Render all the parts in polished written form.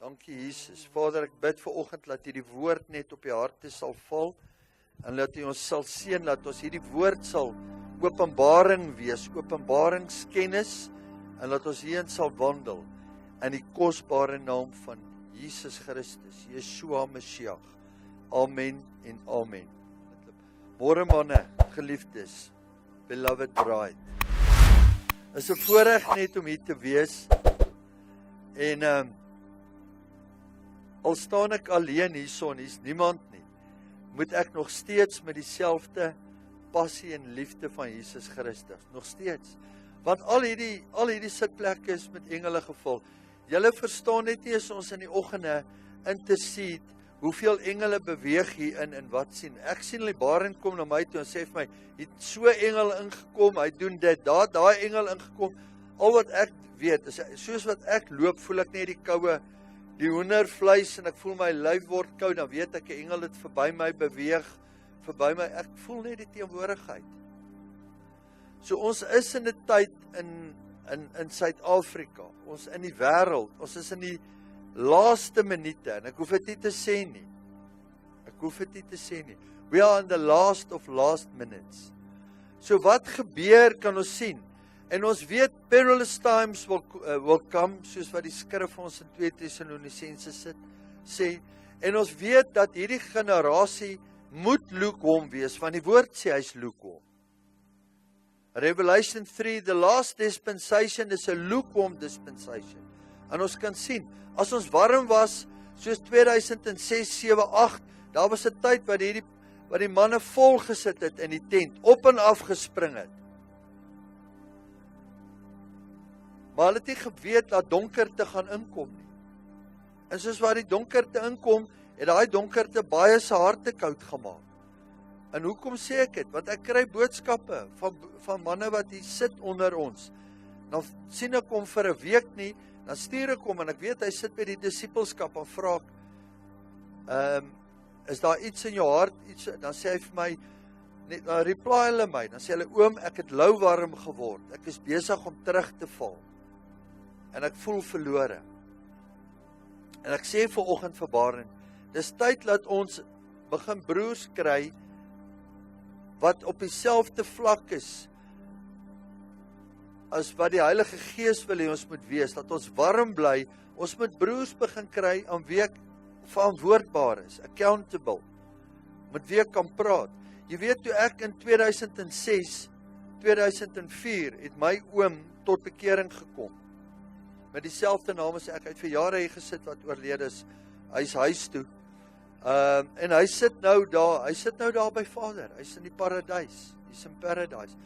Dankie Jesus. Vader, ek bid vanoggend dat U die woord net op die harte sal val en dat U ons sal seën, dat ons hierdie woord sal openbaring wees, openbaringskennis en dat ons hierin sal wandel in die kosbare naam van Jesus Christus, Yeshua Mashiach. Amen en amen. Môre manne, geliefdes, beloved bride. Is 'n voorreg net om hier te wees en al staan ek alleen hierson, hier's niemand nie, moet ek nog steeds met dieselfde passie en liefde van Jesus Christus, nog steeds. Want al hierdie sitplekke is met engele gevul. Julle verstaan net nie as ons in die oggende intercede, hoeveel engele beweeg hier in en wat sien. Ek sien die Barend kom na my toe en sê vir my, het so engel ingekom, hy doen dit, daai engel ingekom. Al wat ek weet, is soos wat ek loop, voel ek net die koue, die hoendervleis en ek voel my lyf word koud, dan weet ek 'n engel het verby my beweeg, verby my, ek voel net die teenwoordigheid. So ons is in 'n tyd in Suid-Afrika, ons in die wêreld, ons is in die laaste minute, en ek hoef dit nie te sê nie. We are in the last of last minutes. So wat gebeur kan ons sien? En ons weet perilous times will come, soos wat die skrif ons in 2 Tessalonisense sê. En ons weet dat hierdie generasie moet lukewarm wees, want die woord sê hy's lukewarm. Revelation 3, the last dispensation is a lukewarm dispensation. En ons kan sien, as ons warm was, soos 2006, 7, 8, daar was 'n tyd wat die manne vol gesit het in die tent, op en af gespring het. Maar hulle het nie geweet dat donkerte gaan inkom nie. En soos waar die donkerte inkom, het daai donkerte baie se harte koud gemaak. En hoekom sê ek dit? Want ek kry boodskappe van manne wat hier sit onder ons. Dan sien ek hom vir 'n week nie, dan stuur ek hom en ek weet hy sit by die disippelskap en vra ek, is daar iets in jou hart, iets, dan sê hy vir my, dan reply hulle my, dan sê hulle, oom, ek het lou warm geword, ek is besig om terug te val, en ek voel verlore. En ek sê vanoggend vir Barend, dis tyd dat ons begin broers kry, wat op dieselfde vlak is, as wat die Heilige Gees wil hê ons moet wees, dat ons warm bly, ons moet broers begin kry, aan wie ek verantwoordbaar is, accountable, met wie ek kan praat. Jy weet, toe ek in 2006, 2004, het my oom tot bekering gekom, met dieselfde naam as ek, het vir jare hier gesit wat oorlede is, hy is huis toe, en hy sit nou daar by Vader, hy is in die paradys, hy is in paradise,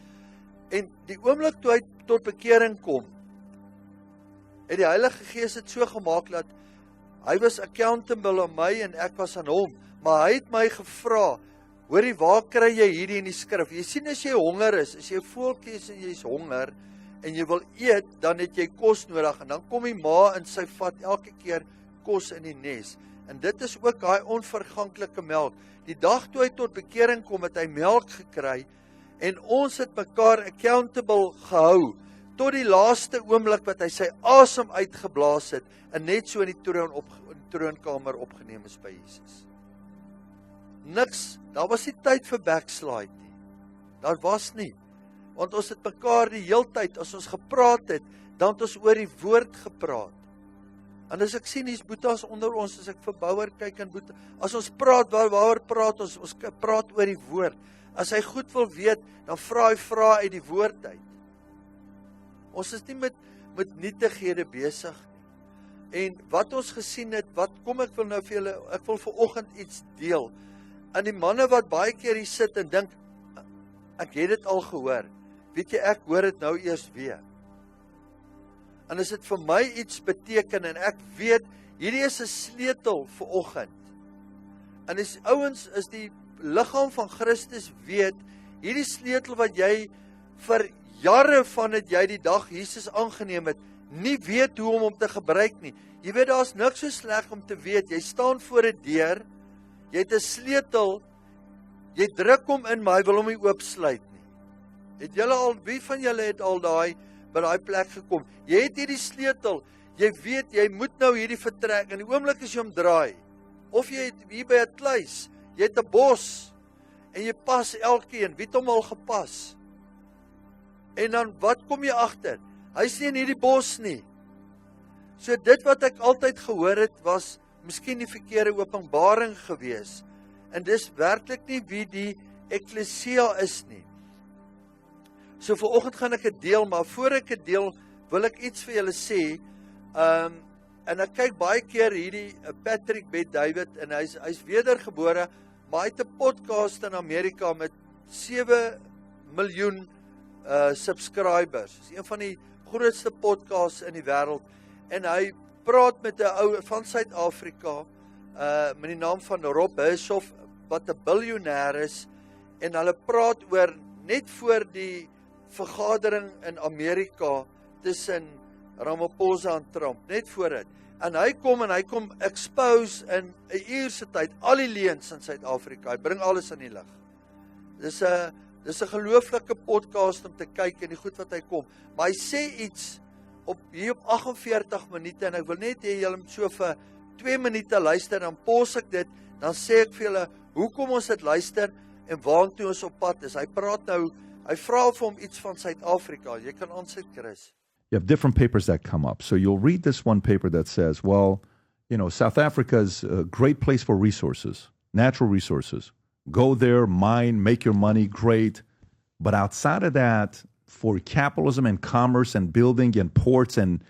en die oomblik toe hy tot bekering kom, het die Heilige Gees het so gemaak, dat hy was accountable aan my, en ek was aan hom, maar hy het my gevra, hoorie, waar kry jy hierdie in die skrif? Jy sien as jy honger is, as jy voeltjie is en jy is honger, en jy wil eet, dan het jy kos nodig, en dan kom die ma en sy vat elke keer kos in die nes, en dit is ook daai onverganklike melk. Die dag toe hy tot bekering kom, het hy melk gekry, en ons het mekaar accountable gehou, tot die laaste oomblik wat hy sy asem uitgeblaas het, en net so in die troonkamer opgeneem is by Jesus. Niks, daar was nie tyd vir backslide nie, daar was nie, want ons het mekaar die heeltyd, as ons gepraat het, dan het ons oor die woord gepraat. En as ek sien, hier's boetas onder ons, as ek vir Bouwer kyk en boetas, as ons praat, waaroor praat ons praat oor die woord. As hy goed wil weet, dan vra hy uit die woord uit. Ons is nie met nietighede besig nie. En wat ons gesien het, ek wil nou vir julle, ek wil vanoggend iets deel. En die manne wat baie keer hier sit en dink, ek het dit al gehoor. Weet jy, ek hoor dit nou eers weer. En as dit vir my iets beteken, en ek weet, hierdie is 'n sleutel vanoggend. En die ouens is die liggaam van Christus weet, hierdie sleutel wat jy vir jare van het jy die dag Jesus aangeneem het, nie weet hoe om te gebruik nie. Jy weet, daar is niks so sleg om te weet, jy staan voor 'n deur, jy het 'n sleutel, jy druk hom in, maar hy wil hom nie oopsluit nie. Wie van julle het al by daai plek gekom? Jy het hierdie sleutel, Jy weet, jy moet nou hierdie vertrek, en die oomblik as jy hom draai, of jy het hier by 'n kluis, jy het 'n bos, en jy pas elkeen, wie het hom al gepas? En dan, wat kom jy agter? Hy's nie in hierdie bos nie. So dit wat ek altyd gehoor het, was miskien die verkeerde openbaring gewees, en dis werklik nie wie die eklesia is nie. So vanoggend gaan ek dit deel, maar voor ek dit deel, wil ek iets vir julle sê, en ek kyk baie keer hierdie Patrick Bet-David, en hy's wedergebore, maar hy het 'n podcast in Amerika met 7 miljoen subscribers. Dis een van die grootste podcasts in die wêreld, en hy praat met 'n ou van Suid-Afrika, met die naam van Rob Hershoff, wat 'n biljoenêr is, en hulle praat oor, net voor die vergadering in Amerika, tussen Ramaphosa en Trump, net voor dit, en hy kom expose in 'n uur se tyd, al die leuns in Suid-Afrika, hy bring alles in die lig. Dis 'n gelooflike podcast om te kyk in die goed wat hy kom, maar hy sê iets, hier op 48 minute, en ek wil net hê julle moet so vir 2 minute luister, dan pos ek dit, dan sê ek vir julle, hoekom ons dit luister, en waartoe ons op pad is. Hy praat nou, hy vra vir hom iets van Suid-Afrika, jy kan aansit, Chris. You have different papers that come up. So you'll read this one paper that says, well, South Africa is a great place for resources, natural resources. Go there, mine, make your money, great. But outside of that, for capitalism and commerce and building and ports and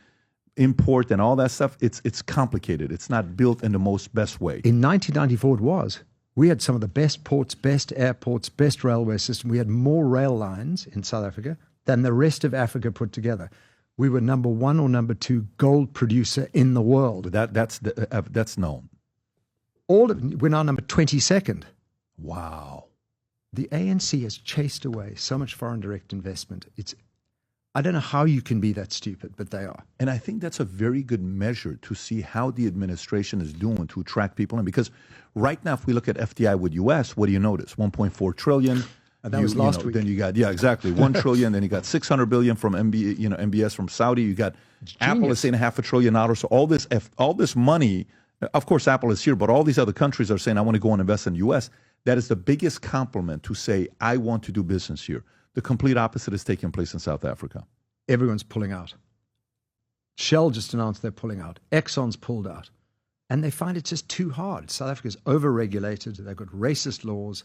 import and all that stuff, it's complicated. It's not built in the most best way. In 1994 it was. We had some of the best ports, best airports, best railway system. We had more rail lines in South Africa than the rest of Africa put together. We were number 1 or number 2 gold producer in the world. That's known. We're now number 22nd. Wow. The ANC has chased away so much foreign direct investment. I don't know how you can be that stupid, but they are. And I think that's a very good measure to see how the administration is doing to attract people in. Because right now, if we look at FDI with US, what do you notice? 1.4 trillion. That was last week. Then you got, 1 trillion. Then you got 600 billion from MBS from Saudi. You got Apple is saying $500 billion. So all this money, of course, Apple is here, but all these other countries are saying, I want to go and invest in the US. That is the biggest compliment to say, I want to do business here. The complete opposite is taking place in South Africa. Everyone's pulling out. Shell just announced they're pulling out. Exxon's pulled out. And they find it just too hard. South Africa's over-regulated. They've got racist laws.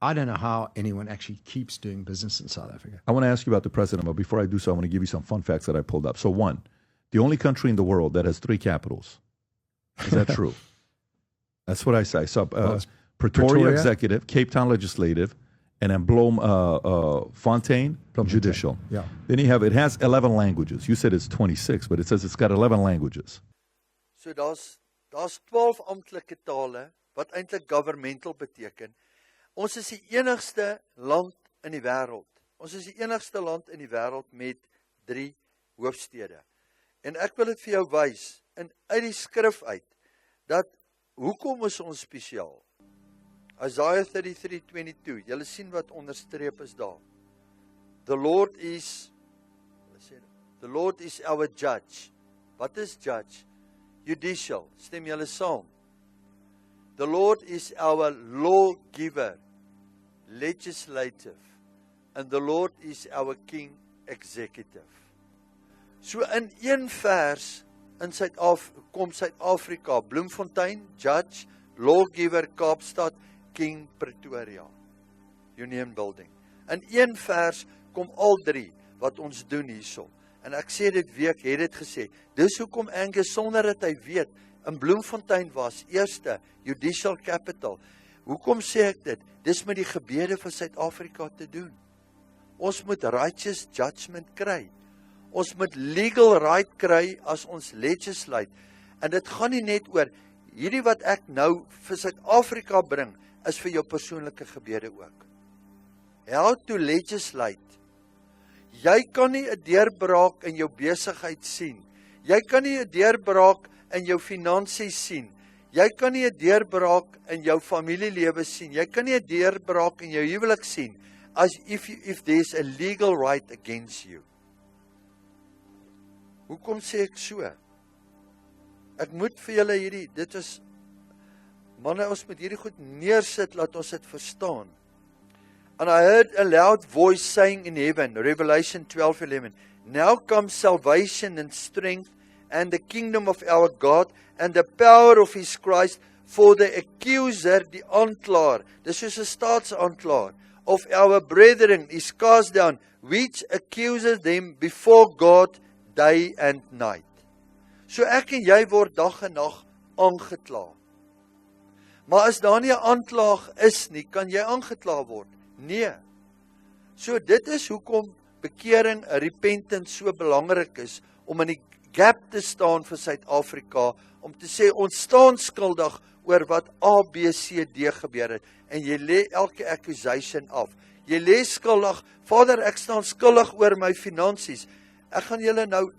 I don't know how anyone actually keeps doing business in South Africa. I want to ask you about the president, but before I do so, I want to give you some fun facts that I pulled up. So one, the only country in the world that has 3 capitals. Is that true? That's what I say. So Pretoria Executive, Cape Town Legislative, and then Bloemfontein Judicial. Yeah. Then it has 11 languages. You said it's 26, but it says it's got 11 languages. So daar's 12 amptelike tale wat eintlik governmental beteken. Ons is die enigste land in die wêreld. Ons is die enigste land in die wêreld met 3 hoofstede. En ek wil dit vir jou wys uit die skrif uit dat hoekom is ons spesiaal? Isaiah 33:22. Julle sien wat onderstreep is daar. The Lord is our judge. Wat is judge? Judicial. Stem julle saam? The Lord is our lawgiver, legislative, and the Lord is our king, executive. So in een vers in kom Suid-Afrika, Bloemfontein, judge, lawgiver, Kaapstad, king, Pretoria, Union Building. In een vers kom al 3 wat ons doen hierso. En ek sê dit week, het dit gesê. Dis hoekom Angus sonder dat hy weet, in Bloemfontein was eerste judicial capital. Hoekom sê ek dit? Dis met die gebede van Suid-Afrika te doen. Ons moet righteous judgment kry. Ons moet legal right kry as ons legislate. En dit gaan nie net oor hierdie wat ek nou vir Suid-Afrika bring, is vir jou persoonlike gebede ook. How to legislate. Jy kan nie 'n deurbraak in jou besigheid sien. Jy kan nie 'n deurbraak in jou finansies sien. Jy kan nie 'n deurbraak in jou familielewe sien. Jy kan nie 'n deurbraak in jou huwelik sien as if there's a legal right against you. Hoekom sê ek so? Ek moet vir julle dit is, manne, ons moet hierdie goed neersit, laat ons dit verstaan. And I heard a loud voice saying in heaven, Revelation 12:11, now comes salvation and strength and the kingdom of our God and the power of his Christ, for the accuser, die aanklaer, dis soos 'n staatsaanklaer, of our brethren is cast down, which accuses them before God day and night. So ek en jy word dag en nag aangekla. Maar as daar nie 'n aanklaag is nie, kan jy aangekla word? Nee. So dit is hoekom bekering, repentance so belangrik is, om in die gap te staan vir Suid-Afrika, om te sê, ons staan skuldig oor wat A, B, C, D gebeur het, en jy lê elke accusation af. Jy lê skuldig, Vader, ek staan skuldig oor my finansies. Ek gaan julle nou,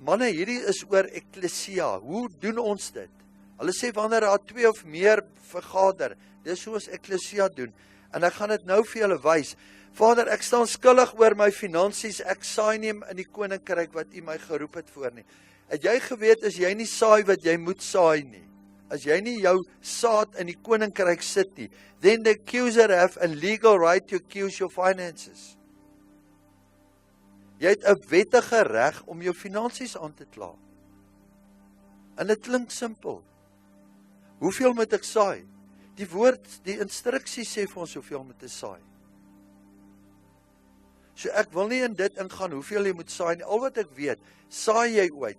manne, hierdie is oor eklesia. Hoe doen ons dit? Hulle sê, wanneer daar 2 of meer vergader, dis hoe ons eklesia doen. En ek gaan dit nou vir julle wys. Vader, ek staan skuldig oor my finansies, ek saai nie in die koninkryk wat U my geroep het voor nie. Het jy geweet, as jy nie saai wat jy moet saai nie, as jy nie jou saad in die koninkryk sit nie, then the accuser have a legal right to accuse your finances. Jy het 'n wettige reg om jou finansies aan te kla. En dit klink simpel. Hoeveel moet ek saai? Die woord, die instruksie sê vir ons hoeveel moet ek saai. So ek wil nie in dit ingaan hoeveel jy moet saai nie. Al wat ek weet, saai jy ooit.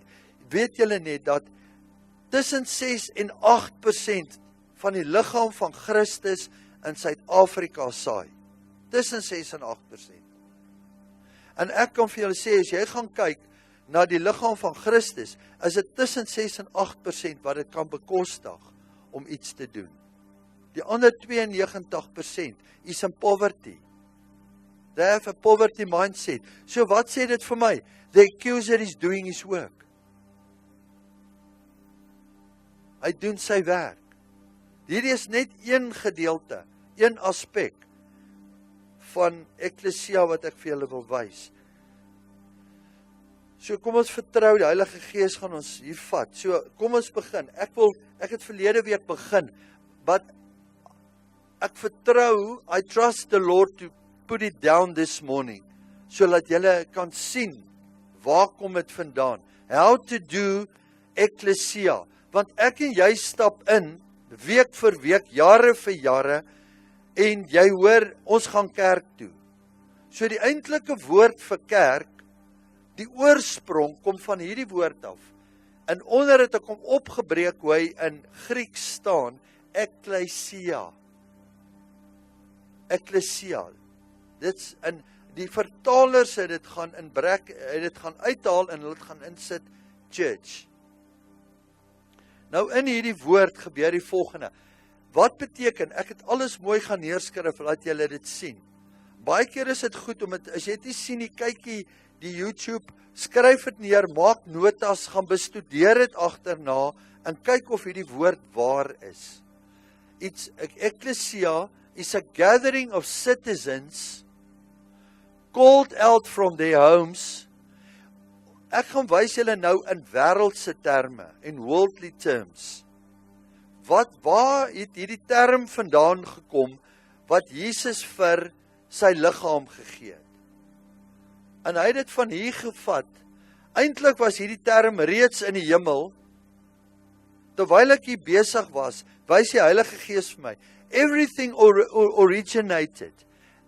Weet julle net dat tussen 6 en 8% van die liggaam van Christus in Suid-Afrika saai. Tussen 6 en 8%. En ek kan vir julle sê, as jy gaan kyk na die liggaam van Christus, is dit tussen 6 en 8% wat dit kan bekostig om iets te doen. Die ander 92% is in poverty. They have a poverty mindset. So wat sê dit vir my? The accuser is doing his work. Hy doen sy werk. Hierdie is net een gedeelte, een aspek van eklesia wat ek vir julle wil wys. So kom ons vertrou, die Heilige Gees gaan ons hier vat. So kom ons begin. Ek het verlede week begin, but ek vertrou, I trust the Lord to put it down this morning, so dat julle kan sien, waar kom dit vandaan? How to do eklesia. Want ek en jy stap in, week vir week, jare vir jare, en jy hoor, ons gaan kerk toe. So die eintlike woord vir kerk, die oorsprong kom van hierdie woord af. En onder het ek hom opgebreek hoe hy in Grieks staan, eklesia. Eklesia. Dit's in die vertalers het dit gaan gaan uithaal en hulle het gaan insit church. Nou in hierdie woord gebeur die volgende. Wat beteken, ek het alles mooi gaan neerskryf, laat julle dit sien. Baie keer is dit goed om het, as jy dit nie sien nie, kyk die YouTube, skryf dit neer, maak notas, gaan bestudeer dit agterna, en kyk of hierdie woord waar is. Ecclesia is a gathering of citizens called out from their homes. Ek gaan wys julle nou in wêreldse terme, in worldly terms. Waar het hierdie term vandaan gekom, wat Jesus vir sy liggaam gegee het? En hy het dit van hier gevat. Eintlik was hierdie term reeds in die hemel. Terwyl ek hier besig was, wys die Heilige Gees vir my. Everything originated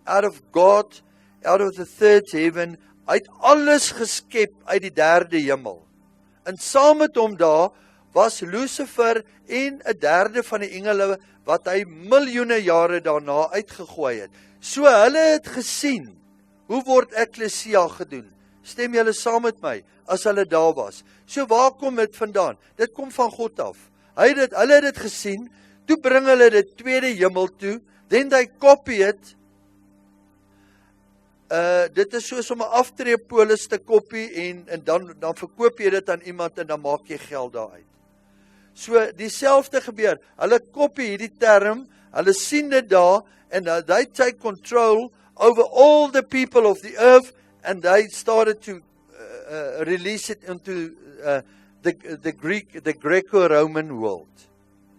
out of God, out of the third heaven. Hy het alles geskep uit die derde hemel. En saam met hom daar was Lucifer en 1/3 van die engele wat hy miljoene jare daarna uitgegooi het. So hulle het gesien, hoe word eklesia gedoen? Stem julle saam met my, as hulle daar was. So waar kom dit vandaan? Dit kom van God af. Hulle het dit gesien, toe bring hulle dit tweede hemel toe, then they copy it. Dit is soos om 'n aftreepolis te kopie en dan verkoop jy dit aan iemand en dan maak jy geld daaruit. So dieselfde gebeur. Hulle kopie hierdie term, hulle sien dit daar en they take control over all the people of the earth and they started to release it into the Greco-Roman world.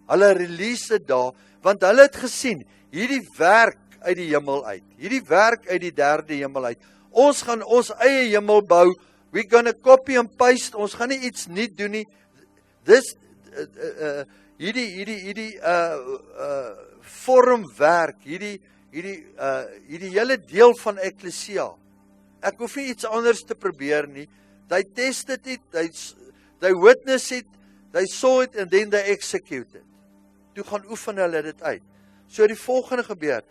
Hulle release dit daar, want hulle het gesien, hierdie werk uit die hemel uit, hierdie werk uit die derde hemel uit, ons gaan ons eie hemel bou, we're gonna copy and paste, ons gaan nie iets nie doen nie, hierdie vormwerk, hierdie hele deel van Ekklesia, ek hoef nie iets anders te probeer nie, they tested it, they witnessed it, they saw it, and then they execute it. Toe gaan oefen hulle dit uit. So die volgende gebeur,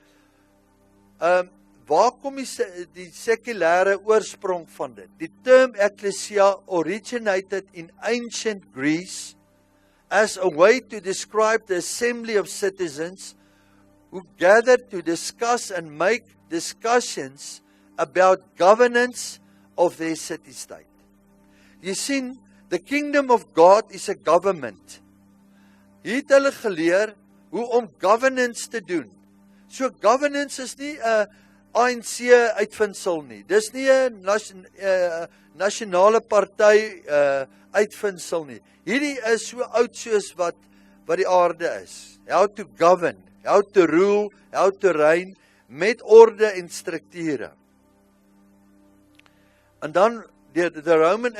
waar kom die sekulêre oorsprong van dit? Die term Ecclesia originated in ancient Greece as a way to describe the assembly of citizens who gathered to discuss and make discussions about governance of their city-state. Jy sien, the kingdom of God is a government. Hier het hulle geleer hoe om governance te doen. So governance is nie 'n ANC uitvindsel nie. Dis nie 'n nasionale party uitvindsel nie. Hierdie is so oud soos wat die aarde is. How to govern, how to rule, how to reign met orde en strukture. En dan the Roman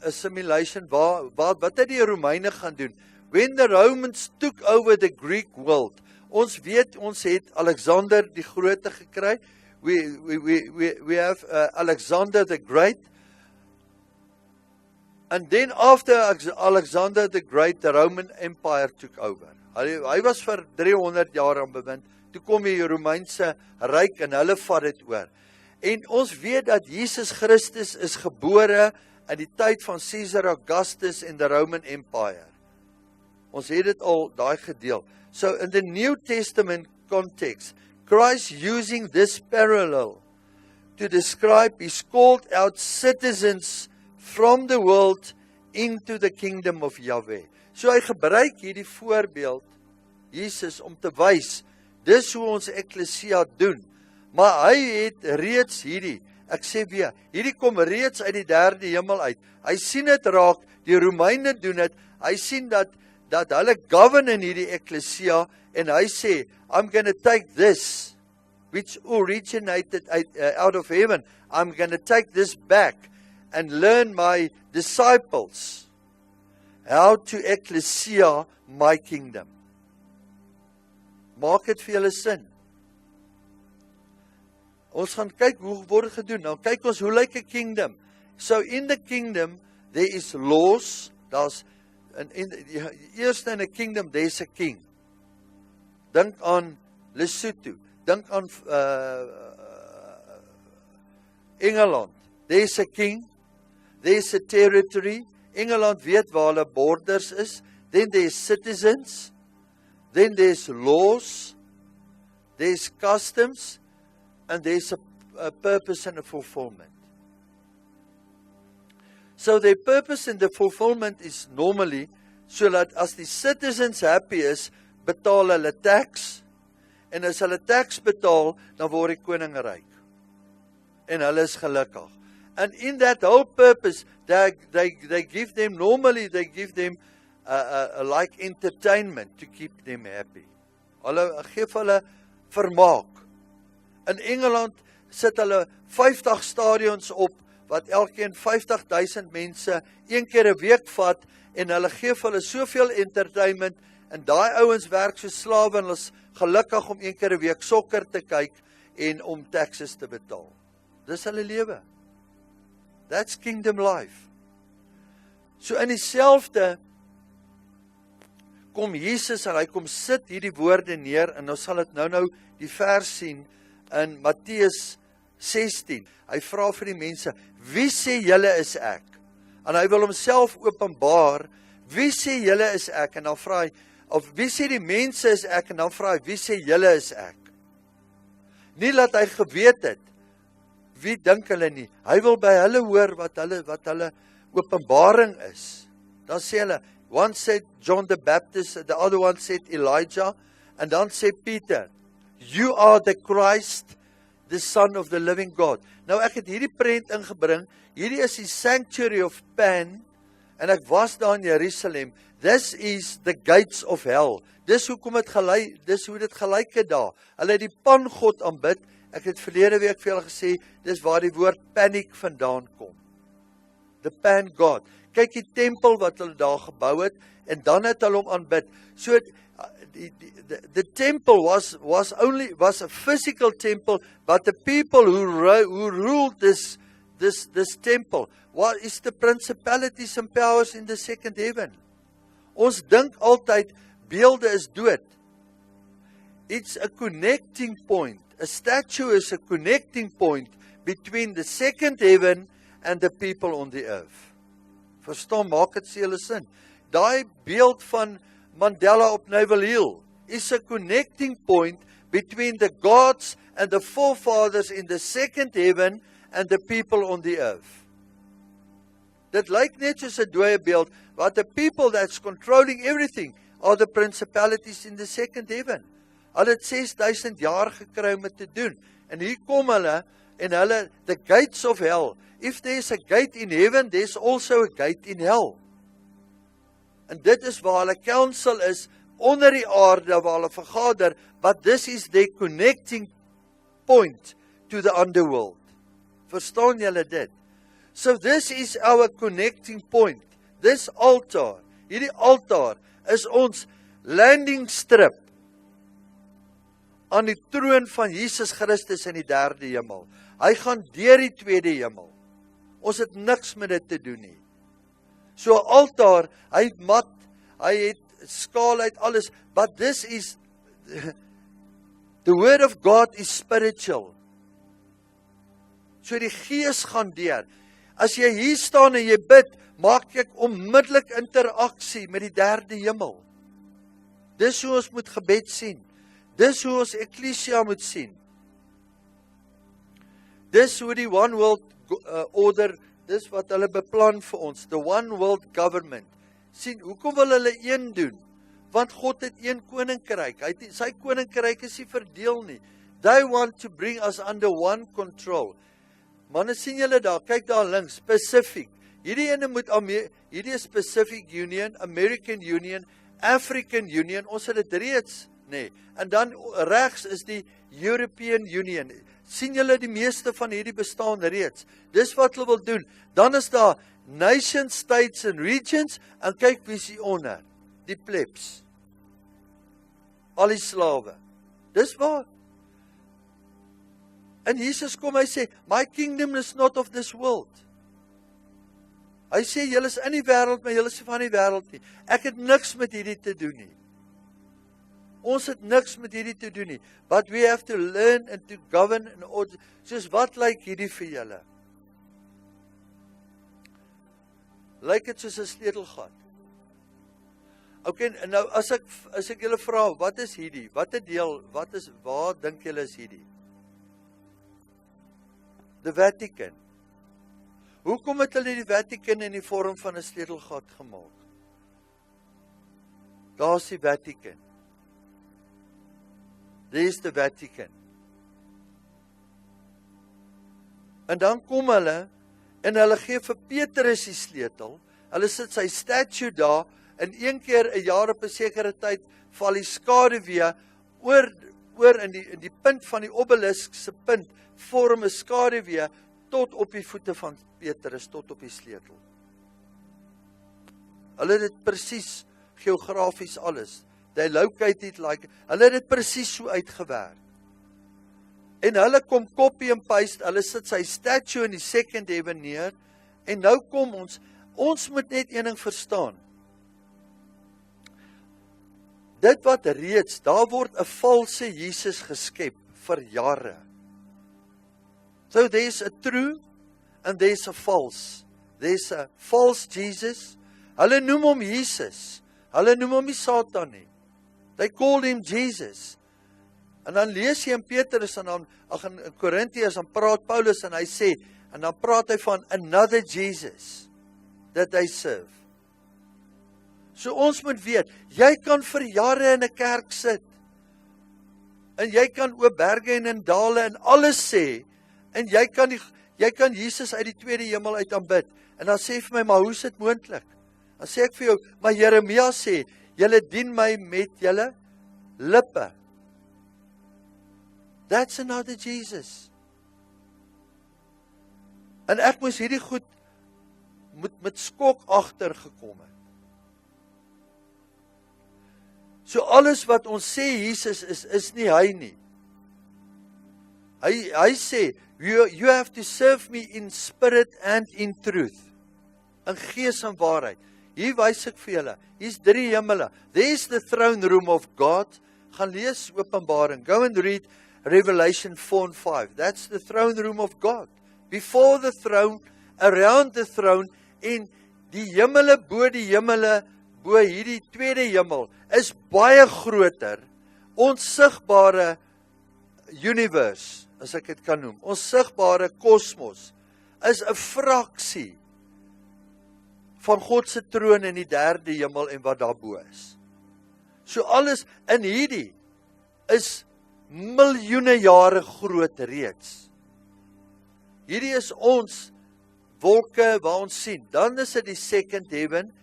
assimilation, wat het die Romeine gaan doen? When the Romans took over the Greek world, ons weet, ons het Alexander die Grote gekry, we have Alexander the Great, and then after Alexander the Great, the Roman Empire took over. Hy was vir 300 jaar aan bewind, toe kom die Romeinse Ryk en hulle vat dit oor. En ons weet dat Jesus Christus is gebore in die tyd van Caesar Augustus en the Roman Empire. Ons het dit al daai gedeel. So in the New Testament context, Christ using this parallel to describe his called out citizens from the world into the kingdom of Yahweh. So hy gebruik hierdie voorbeeld, Jesus, om te wys, dis hoe ons Ekklesia doen. Maar hy het reeds ek sê weer, hierdie kom reeds uit die derde hemel uit. Hy sien dit raak, die Romeine doen dit, hy sien dat hulle govern in hierdie Ekklesia, en hy sê, I'm going to take this, which originated out of heaven, I'm going to take this back, and learn my disciples how to Ekklesia my kingdom. Maak dit vir julle sin. Ons gaan kyk hoe word gedoen. Nou kyk ons hoe lyk 'n kingdom. So in the kingdom there is laws. Daar's eerste in 'n kingdom there's a king. Dink aan Lesotho. Dink aan Engeland. There's a king. There's a territory. Engeland weet waar hulle borders is. Then there's citizens. Then there's laws. There's customs. And there's a purpose and a fulfillment. So the purpose and the fulfillment is normally so that as die citizens happy is, betaal hulle tax, en as hulle tax betaal, dan word die koning ryk. En hulle is gelukkig. And in that whole purpose, they give them, normally they give them like entertainment to keep them happy. Hulle geef hulle vermaak. In Engeland sit hulle 50 stadions op, wat elkeen 50,000 mense een keer 'n week vat, en hulle gee hulle soveel entertainment, en daai ouens werk so slawe, en hulle is gelukkig om een keer 'n week sokker te kyk, en om taxes te betaal. Dis hulle lewe. That's kingdom life. So in dieselfde, kom Jesus, en hy kom sit hierdie woorde neer, en ons sal dit nou die vers sien, in Matteus 16, hy vra vir die mense, wie sê julle is ek? En hy wil homself openbaar, wie sê julle is ek? En dan vra hy, of wie sê die mense is ek? En dan vra hy, wie sê julle is ek? Nie dat hy geweet het, wie dink hulle nie? Hy wil by hulle hoor wat hulle openbaring is. Dan sê hulle, one said John the Baptist, the other one said Elijah, en dan sê Peter, you are the Christ, the Son of the living God. Nou ek het hierdie prent ingebring, hierdie is die sanctuary of Pan, en ek was daar in Jerusalem. This is the gates of hell. Dis hoe dit gelyk het daar. Hulle het die pangod aanbid. Ek het verlede week vir julle gesê, dis waar die woord panic vandaan kom. The Pan God. Kyk die tempel wat hulle daar gebou het, en dan het hulle hom aanbid. So, the temple was a physical temple, but the people who ruled this temple, what is the principalities and powers in the second heaven? Ons dink altyd, beelde is dood. It's a connecting point. A statue is a connecting point between the second heaven and the people on the earth. Verstaan, maak het se julle sin. Daai beeld van Mandela op Naval Hill is a connecting point between the gods and the forefathers in the second heaven and the people on the earth. Dit lyk net soos 'n dooie beeld, but the people that's controlling everything are the principalities in the second heaven. Hulle het 6000 jaar gekry om dit te doen. En hier kom hulle, en hulle, the gates of hell. If there's a gate in heaven, there's also a gate in hell. En dit is waar hulle council is, onder die aarde waar hulle vergader, but this is their connecting point to the underworld. Verstaan julle dit? So this is our connecting point. This altar, hierdie altaar is ons landing strip aan die troon van Jesus Christus in die derde hemel. Hy gaan deur die tweede hemel. Ons het niks met dit te doen nie. So 'n altaar, hy het mat, hy het skaal uit alles, but this is the word of God is spiritual. So die gees gaan deur. As jy hier staan en jy bid, maak ek onmiddellik interaksie met die derde hemel. Dis hoe ons moet gebed sien. Dis hoe ons eklesia moet sien. Dis hoe die one world order, dis wat hulle beplan vir ons, the one world government. Sien, hoekom wil hulle een doen? Want God het een koninkryk. Sy koninkryk is nie verdeel nie. They want to bring us under one control. Manne, sien julle daar, kyk daar links, Pacific. Hierdie is Pacific Union, American Union, African Union, ons het dit reeds, nee. En dan regs is die European Union. Sien julle die meeste van hierdie bestaan reeds. Dis wat hulle wil doen. Dan is daar nation, states and regions, en kyk wie is hier onder. Die plebs. Al die slawe. Dis waar. En Jesus kom, hy sê, my kingdom is not of this world. Hy sê, julle is in die wêreld, maar julle is van die wêreld nie. Ek het niks met hierdie te doen nie. Ons het niks met hierdie te doen nie. But we have to learn and to govern in order. Soos wat lyk hierdie vir julle? Lyk dit soos 'n sleutelgat? Okay, nou as ek julle vra, wat is hierdie? Wat 'n deel, waar dink julle is hierdie? The Vatican. Hoekom het hulle die Vatican in die vorm van 'n sleutelgat gemaak? Daar is die Vatican. There is the Vatican. En dan kom hulle, en hulle gee vir Petrus die sleutel, hulle sit sy statue daar, en een keer 'n jaar op 'n sekere tyd, val die skaduwee oor in die punt van die obelisk se punt, vorm 'n skaduwee, tot op die voete van Petrus, tot op die sleutel. Hulle het dit presies, geografies alles, they locate it like, hulle het dit presies so uitgewerk. En hulle kom copy and paste, hulle sit sy statue in die second heaven neer, en nou kom ons moet net een ding verstaan. Dit wat reeds, daar word 'n valse Jesus geskep vir jare. So there's a true and there's a false. There's a false Jesus. Hulle noem hom Jesus. Hulle noem hom nie Satan nie. They called him Jesus. En dan lees jy in Petrus en dan in Korintiërs, dan praat Paulus en hy sê, en dan praat hy van another Jesus that they serve. So ons moet weet, jy kan vir jare in 'n kerk sit, en jy kan oor berge en in dale en alles sê, en jy Jy kan Jesus uit die tweede hemel uit aanbid. En dan sê vir my, maar hoe is dit moontlik? Dan sê ek vir jou, maar Jeremia sê, julle dien my met julle lippe. That's another Jesus. En ek moes hierdie goed met skok agter gekom het. So alles wat ons sê Jesus is nie hy nie. Hy sê, you have to serve me in spirit and in truth. In gees en waarheid. Hier wys ek vir julle, hier's 3 hemele. There's the throne room of God. Gaan lees Openbaring. Go and read Revelation 4 and 5. That's the throne room of God. Before the throne, around the throne, en die hemele bo die hemele, bo hierdie tweede hemel, is baie groter, onsigbare universe, as ek dit kan noem, onsigbare kosmos, is 'n fraksie van God se troon in die derde hemel en wat daarbo is. So alles in hierdie is miljoene jare groot reeds. Hierdie is ons wolke waar ons sien. Dan is dit die second heaven,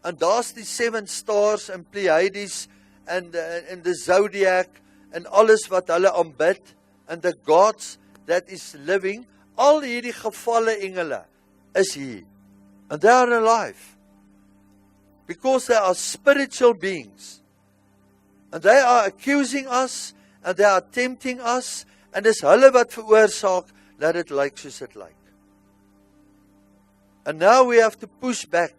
en daar's die 7 stars en Pleiades en the zodiac en alles wat hulle aanbid, and the gods that is living. Al hierdie gevalle engele is hier. And they are alive. Because they are spiritual beings. And they are accusing us, and they are tempting us, en dis hulle wat veroorsaak dat dit lyk soos dit lyk. And now we have to push back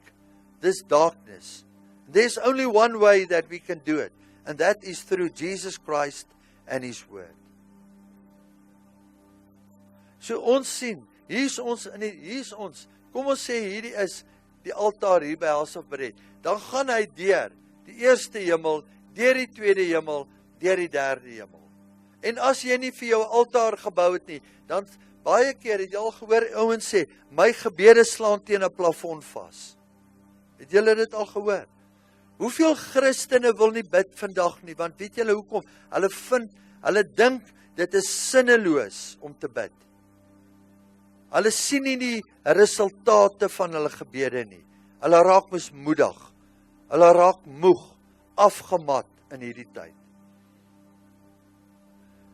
this darkness. There's only one way that we can do it, and that is through Jesus Christ and His Word. So ons sien, hier's ons, kom ons sê hierdie is die altaar hier by House of Bread. Dan gaan hy deur die eerste hemel, deur die tweede hemel, deur die derde hemel. En as jy nie vir jou altaar gebou het nie, dan baie keer het jy al gehoor ouens sê, my gebede slaan teen 'n plafon vas. Het julle dit al gehoor? Hoeveel Christene wil nie bid vandag nie, want weet julle hoekom? Hulle dink dit is sinneloos om te bid. Hulle sien nie die resultate van hulle gebede nie. Hulle raak mismoedig. Hulle raak moeg, afgemat in hierdie tyd.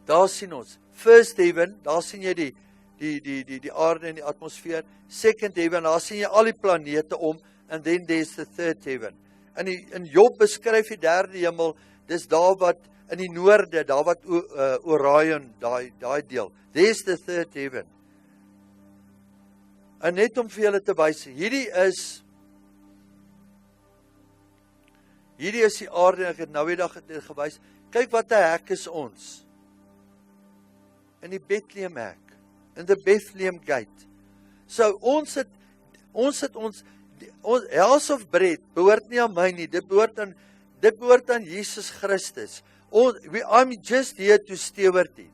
Daar sien ons, first heaven, daar sien jy die aarde en die atmosfeer. Second heaven, daar sien jy al die planete om, and then there's the third heaven. In Job beskryf die derde hemel, dis daar wat in die noorde, daar wat Orion, daai deel. There's the third heaven. En net om vir julle te wys, hierdie is die aarde, ek het nou die dag dit gewys. Kyk wat 'n hek is ons. In die Bethlehem hek, in the Bethlehem gate. So ons House of Bread behoort nie aan my nie, dit behoort aan Jesus Christus. I'm just here to steward it.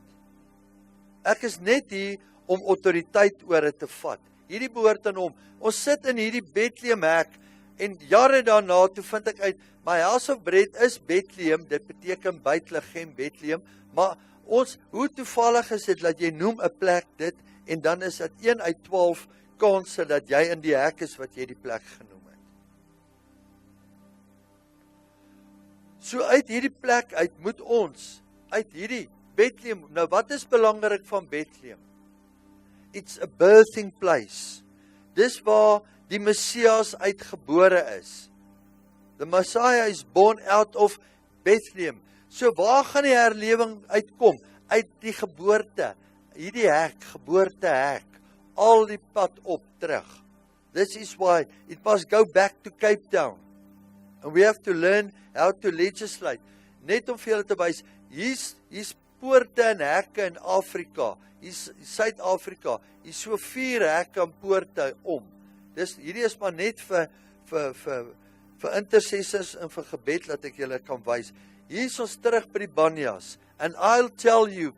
Ek is net hier om autoriteit oor dit te vat. Hierdie behoort aan hom. Ons sit in hierdie Bethlehem hek, en jare daarna, toe vind ek uit, my House of Bread is Bethlehem, dit beteken Bethlehem, Bethlehem, maar hoe toevallig is dit, dat jy noem 'n plek dit, en dan is dit 1 uit 12 kanse, dat jy in die hek is, wat jy die plek genoem het. So uit hierdie plek uit, moet ons, uit hierdie Bethlehem, nou wat is belangrik van Bethlehem? It's a birthing place. Dis waar die Messias uitgebore is. The Messiah is born out of Bethlehem. So waar gaan die herlewing uitkom? Uit die geboorte. Hierdie hek, geboortehek. Al die pad op terug. This is why it must go back to Cape Town. And we have to learn how to legislate. Net om vir julle te wys, hier's poorte en hekke in Afrika. Hier's Suid-Afrika. Hier's so 4 hekke en poorte om. Hierdie is maar net vir intercessors en vir gebed, dat ek julle kan wys. Hier is ons terug by die Banjas. And I'll tell you,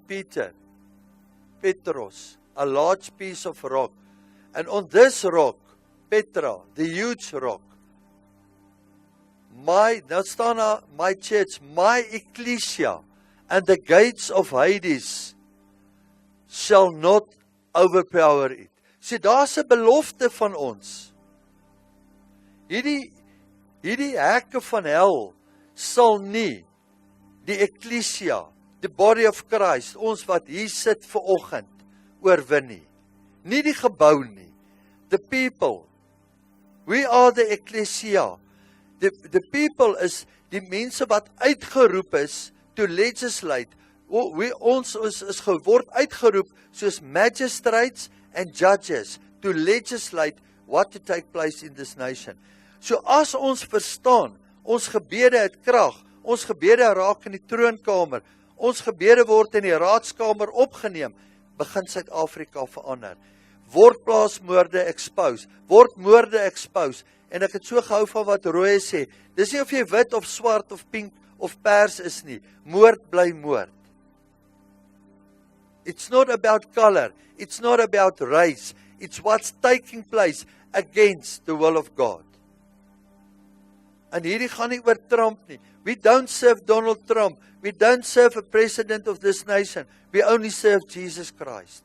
Petros, a large piece of rock. And on this rock, Petra, the huge rock, my church, my ecclesia, and the gates of Hades shall not overpower it. So daar's 'n belofte van ons. Hierdie hekke van hel sal nie die Ekklesia, the body of Christ, ons wat hier sit vanoggend, oorwin nie. Nie die gebou nie. The people. We are the Ekklesia. The people is die mense wat uitgeroep is to legislate. Ons is geword uitgeroep soos magistrates and judges to legislate what to take place in this nation. So as ons verstaan, ons gebede het krag, ons gebede raak in die troonkamer, ons gebede word in die raadskamer opgeneem, begin Suid-Afrika verander. Word plaasmoorde expose, word moorde expose, en ek het so gehou van wat Roy sê, dis nie of jy wit of swart of pink of pers is nie, moord bly moord. It's not about color, it's not about race, it's what's taking place against the will of God. En hierdie gaan nie oor Trump nie. We don't serve Donald Trump. We don't serve a president of this nation. We only serve Jesus Christ.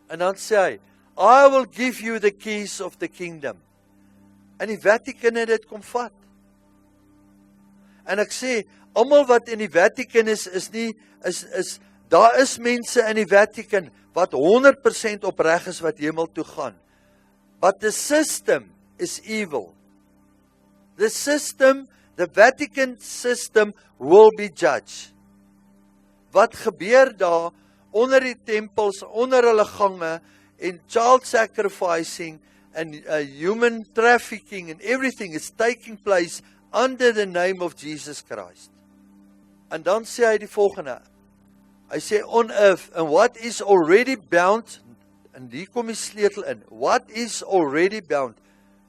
En dan sê hy, I will give you the keys of the kingdom. En die Vatican het dit kom vat. En ek sê, almal wat in die Vatican is daar is mense in die Vatican wat 100% opreg is wat hemel toe gaan. But the system is evil. The system, the Vatican system will be judged. Wat gebeur daar onder die tempels, onder hulle gange, en child sacrificing, and human trafficking, and everything is taking place under the name of Jesus Christ. En dan sê hy die volgende, hy sê on earth, and what is already bound, en hier kom die sleutel in, what is already bound,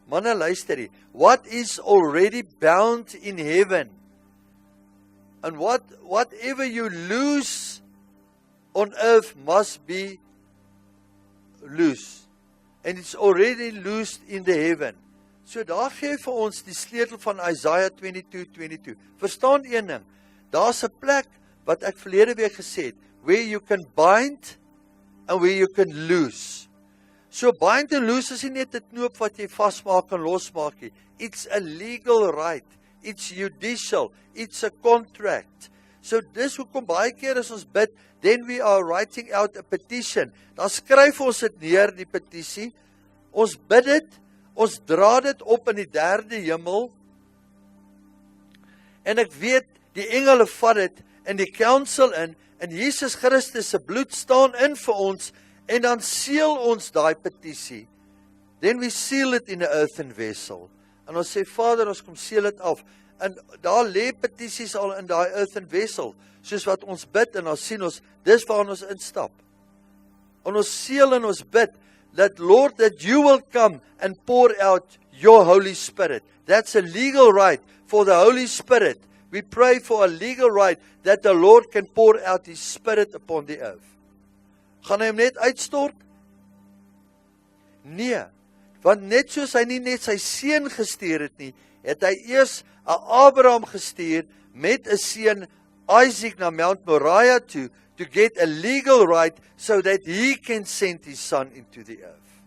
manne luister hier, what is already bound in heaven, and whatever you lose on earth must be loose, and it's already loosed in the heaven. So daar gee vir ons die sleutel van Isaiah 22:22. Verstaan een ding, daar's 'n plek wat ek verlede week gesê het, where you can bind and where you can loose. So bind and loose is nie net 'n knoop wat jy vasmaak en losmaak nie. It's a legal right. It's judicial. It's a contract. So dis hoekom baie keer as ons bid, then we are writing out a petition. Dan skryf ons dit neer, die petisie. Ons bid dit, ons dra dit op in die derde hemel. En ek weet, die engele vat dit in die council in, en Jesus Christus se bloed staan in vir ons, en dan seël ons daai petisie. Then we seal it in 'n earthen vessel. En ons sê, Vader, ons kom seël dit af. En daar lê petisies al in daai earthen vessel, soos wat ons bid, en dan sien ons, dis waar ons instap. En ons seël en ons bid, that Lord, that you will come and pour out your Holy Spirit. That's a legal right for the Holy Spirit. We pray for a legal right that the Lord can pour out His Spirit upon the earth. Gaan hy hom net uitstort? Nee, want net soos hy nie net sy seun gestuur het nie, het hy eers 'n Abraham gestuur met 'n seun Isaac na Mount Moriah to get a legal right so that he can send his son into the earth.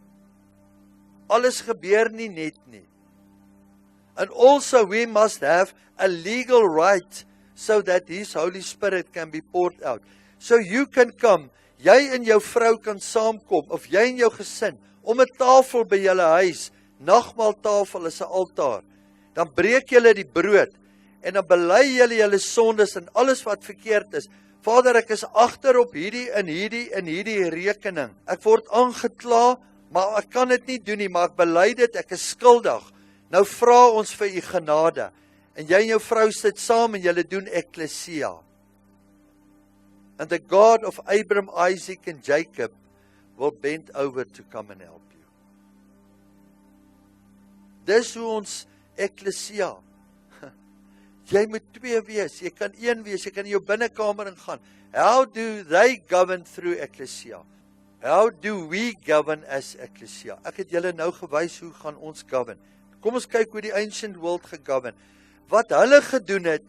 Alles gebeur nie net nie. And also we must have a legal right so that His Holy Spirit can be poured out. So you can come, jy en jou vrou kan saamkom, of jy en jou gesin, om 'n tafel by julle huis, nagmaaltafel is 'n altaar. Dan breek julle die brood, en dan bely julle julle sondes en alles wat verkeerd is. Vader, ek is agter op hierdie en hierdie rekening. Ek word aangekla, maar ek kan dit nie doen nie, maar ek bely dit, ek is skuldig. Nou vra ons vir U genade. En jy en jou vrou sit saam en julle doen ekklesia. And the God of Abraham, Isaac and Jacob will bend over to come and help you. Dis hoe ons ekklesia. Jy moet twee wees, jy kan een wees, jy kan in jou binnekamer ingaan. How do they govern through ekklesia? How do we govern as ekklesia? Ek het julle nou gewys hoe gaan ons govern. Kom ons kyk hoe die ancient world gegovern. Wat hulle gedoen het,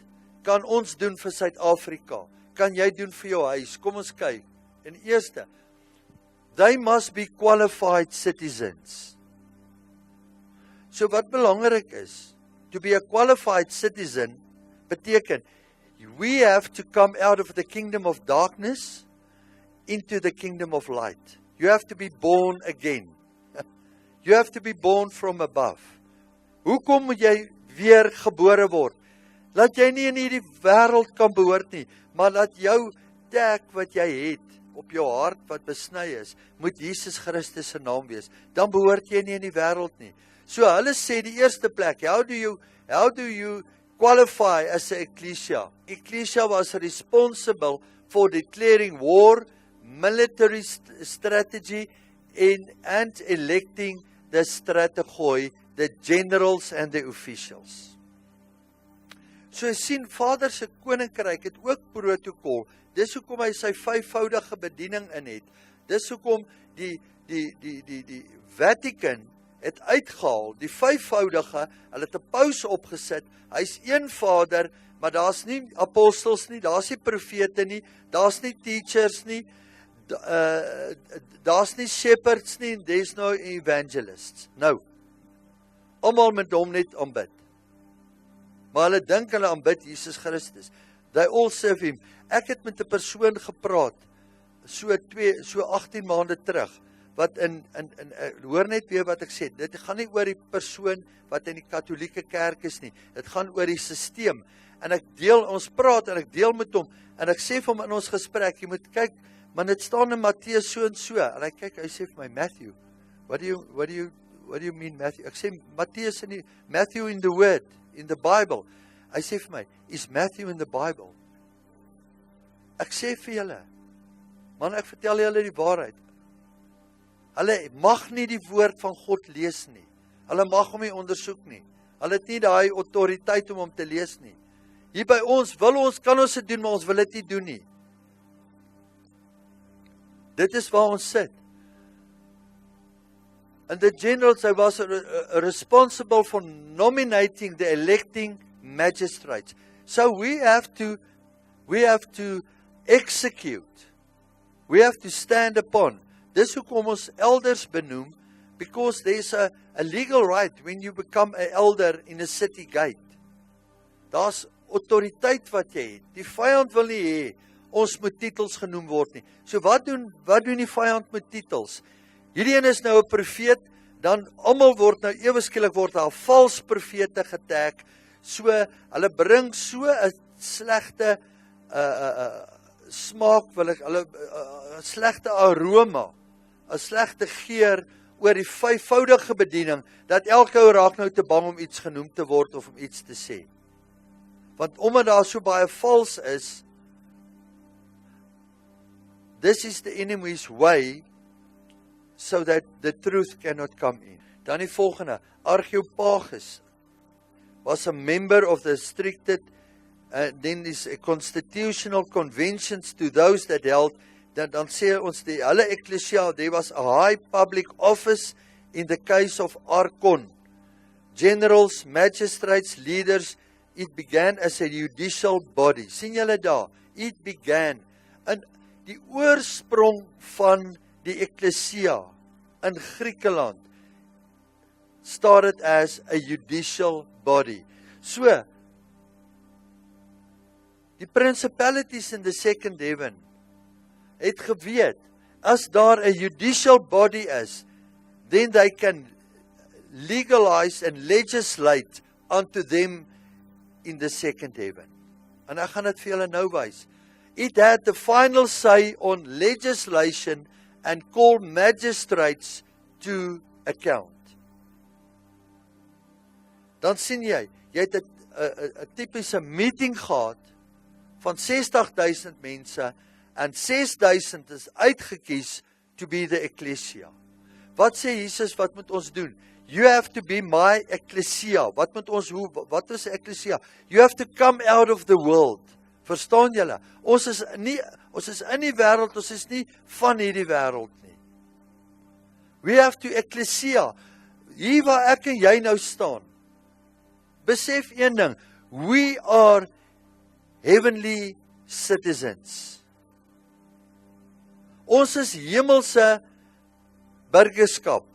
kan ons doen vir Suid-Afrika. Kan jy doen vir jou huis? Kom ons kyk. En eerste, They must be qualified citizens. So wat belangrik is, to be a qualified citizen, beteken, we have to come out of the kingdom of darkness into the kingdom of light. You have to be born again. You have to be born from above. Hoekom moet jy weer gebore word? Laat jy nie in hierdie wêreld kan behoort nie, maar laat jou tag wat jy het op jou hart wat besny is, moet Jesus Christus se naam wees. Dan behoort jy nie in die wêreld nie. So hulle sê die eerste plek, how do you qualify as an ecclesia? Ecclesia was responsible for declaring war, military strategy and electing the strategoi, the generals and the officials. So jy sien, Vader se koninkryk het ook protokol. Dis hoekom hy sy vyfvoudige bediening in het. Dis hoekom die Vatican het uitgehaal, die vyfvoudige, hulle het 'n paus opgesit. Hy's een Vader, maar daar's nie apostels nie, daar's nie profete nie, daar's nie teachers nie, daar's nie shepherds nie, en there's no evangelists. Nou, almal met hom net aanbid. Maar hulle dink hulle aanbid Jesus Christus. They all serve him. Ek het met 'n persoon gepraat, so 18 maande terug, wat hoor net weer wat ek sê, dit gaan nie oor die persoon wat in die katholieke kerk is nie, dit gaan oor die sisteem, en ons praat, en ek deel met hom, en ek sê vir hom in ons gesprek, jy moet kyk, maar dit staan in Matteus so en so, en hy kyk, hy sê vir my, Matthew, what do you mean Matthew? Ek sê, Matthew in the word, in the Bible, hy sê vir my, is Matthew in the Bible? Ek sê vir julle, man, ek vertel julle die waarheid, hulle mag nie die woord van God lees nie, hulle mag hom nie ondersoek nie, hulle het nie daai autoriteit om hom te lees nie, hier by ons, kan ons dit doen, maar ons wil dit nie doen nie, dit is waar ons sit, and the generals, they was responsible for nominating the electing magistrates, so we have to execute, we have to stand upon. Dis hoekom ons elders benoem, because there's a legal right when you become an elder in a city gate. Daar's autoriteit wat jy het. Die vyand wil nie hê ons moet titels genoem word nie. So wat doen die vyand met titels? Hierdie een is nou 'n profeet, dan almal word nou ewe skielik word daar vals profete getag. So hulle bring so 'n slegte smaak, hulle slegte aroma, 'n slegte geur oor die vyfvoudige bediening, dat elke ou raak nou te bang om iets genoem te word of om iets te sê. Want omdat daar so baie vals is, this is the enemy's way, so that the truth cannot come in. Dan die volgende, Archeopagus was a member of the restricted, then these constitutional conventions to those that held, dan sê ons die hulle ecclesia, there was a high public office in the case of Archon. Generals, magistrates, leaders, it began as a judicial body. Sien julle daar? It began. En die oorsprong van die ecclesia in Griekeland started as a judicial body. So, die principalities in the second heaven het geweet, as daar 'n judicial body is, then they can legalize and legislate unto them in the second heaven. En ek gaan dit vir julle nou wys. It had the final say on legislation and called magistrates to account. Dan sien jy het 'n tipiese meeting gehad van 60,000 mense, en 6,000 is uitgekies to be the ecclesia. Wat sê Jesus, wat moet ons doen? You have to be my ecclesia. Wat is ecclesia? You have to come out of the world. Verstaan julle? Ons is in die wêreld, ons is nie van hierdie wêreld nie. We have to ecclesia. Hier waar ek en jy nou staan. Besef een ding, we are heavenly citizens. Ons is hemelse burgerskap.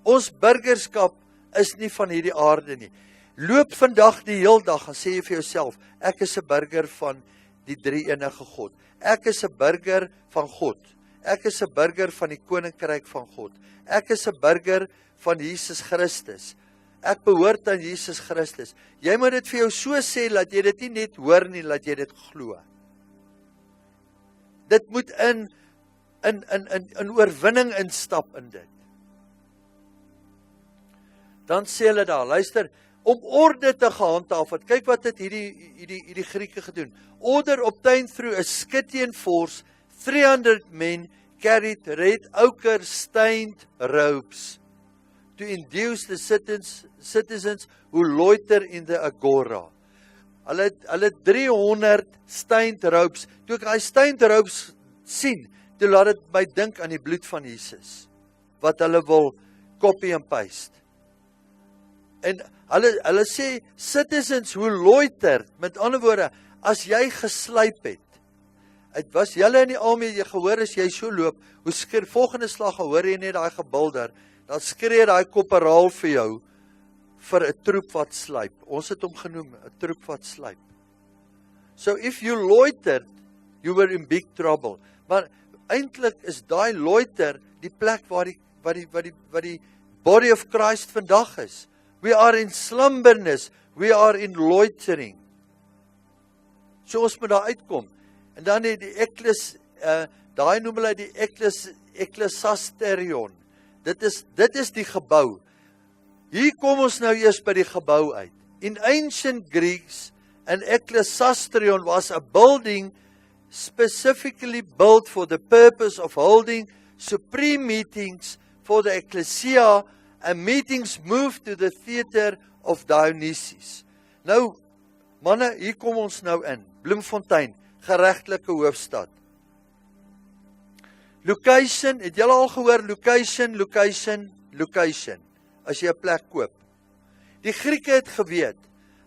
Ons burgerskap is nie van hierdie aarde nie. Loop vandag die heel dag en sê jy vir jouself, ek is 'n burger van die drie-enige God. Ek is 'n burger van God. Ek is 'n burger van die koninkryk van God. Ek is 'n burger van Jesus Christus. Ek behoort aan Jesus Christus. Jy moet dit vir jou so sê, dat jy dit nie net hoor nie, dat jy dit glo. Dit moet in oorwinning instap in dit. Dan sê hulle daar, luister, om orde te gehandhaaf het, kyk wat het hierdie Grieke gedoen. Order obtained through a Scythian force, 300 men carried red ochre stained robes to induce the citizens who loiter in the agora. Hulle 300 stained robes. Toe ek die stained robes sien, toe laat dit my dink aan die bloed van Jesus, wat hulle wil copy and paste. En hulle sê, citizens who loiter, met ander woorde, as jy geslyp het was julle in die army, jy gehoor as jy so loop, hoe skree, volgende slag hoor jy net daai gebulder, dan skree daai korporaal vir jou, vir 'n troep wat sluip. Ons het hom genoem, 'n troep wat sluip. So if you loitered, you were in big trouble. Maar eintlik is daai loiter die plek waar die body of Christ vandag is. We are in slumberness, we are in loitering. So ons moet daar uitkom. En dan die daai noem hulle die ecclesasterion. Dit is die gebou. Hier kom ons nou eers by die gebou uit. In ancient Greeks, an ecclesasterion was a building specifically built for the purpose of holding supreme meetings for the ecclesia, and meetings moved to the theater of Dionysus. Nou, manne, hier kom ons nou in. Bloemfontein, geregtelike hoofstad. Location, het julle al gehoor, location, as jy 'n plek koop. Die Grieke het geweet,